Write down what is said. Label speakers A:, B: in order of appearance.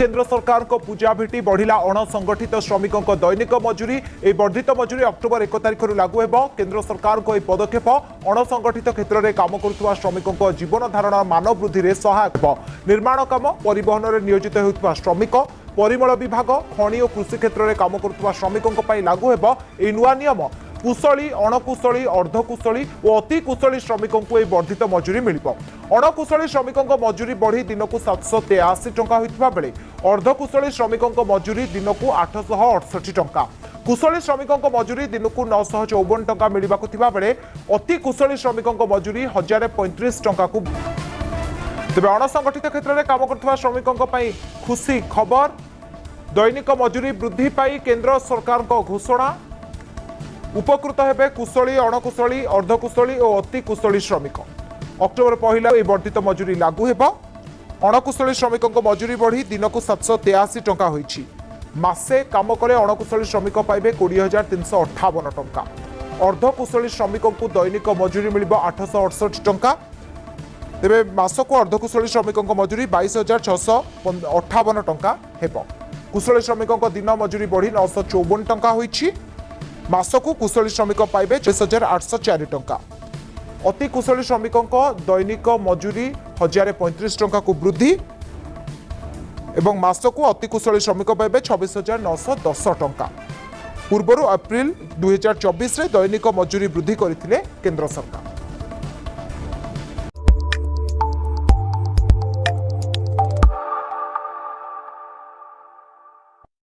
A: केंद्र सरकार को पूजा भेटी बढ़िला अणसंगठित श्रमिकों दैनिक मजूरी ए वर्धित मजूरी अक्टोबर 1 तारिख लागू हेब। केंद्र सरकार को पदक्षेप अणसंगठित क्षेत्र में काम करुवा श्रमिकों जीवन धारण मान वृद्धि में सहायक हेब। निर्माण काम परिवहन में नियोजित होता श्रमिक परिमल विभाग खनि और कृषि क्षेत्र में काम करुवा श्रमिकों लागू हेब ए नुआ नियम। कुशली अणकुशली अर्धकुशली और अति कुशली श्रमिकों को वर्धित मजूरी मिल। अणकुशली श्रमिकों मजूरी बढ़ी दिन को 783 टंका होता बेले अर्धकुशली श्रमिकों मजूरी दिन को 868 टंका। कुशली श्रमिकों मजूरी दिन को 954 टंका मिलवा बेले अति कुशली श्रमिकों मजूरी 1035 टंका को। तेज अणसंगठित क्षेत्र में काम कर श्रमिकों खुशी खबर। दैनिक मजूरी वृद्धि पाई केंद्र सरकार घोषणा। उपकृत हेबे कुशली अणकुशली अर्धकुशली और अति कुशली श्रमिक। अक्टोबर 1 वर्धित मजूरी लागू हेब। अणकुशली श्रमिकों मजूरी बढ़ी दिन को 783 टंका होईछि। मासे काम कले अणकुशली श्रमिक पाइबे 20,358 टंका। अर्धकुशली श्रमिकों को दैनिक मजूरी मिलिबो 868 टंका। तेबे मासको अर्धकुशली श्रमिकों मजूरी 22,658 टंका हेब। कुशली श्रमिकों दिन मजूरी बढ़ी 954 टंका होईछि। मासको कुशली श्रमिक पाइबे 6,804 टंका। अति कुशली श्रमिकों दैनिक मजूरी 1035 टंका को वृद्धि एवं मासको अति कुशली श्रमिक पाइबे 26,910 टंका। पूर्व अप्रैल 2024 दैनिक मजूरी वृद्धि करथिले केंद्र सरकार।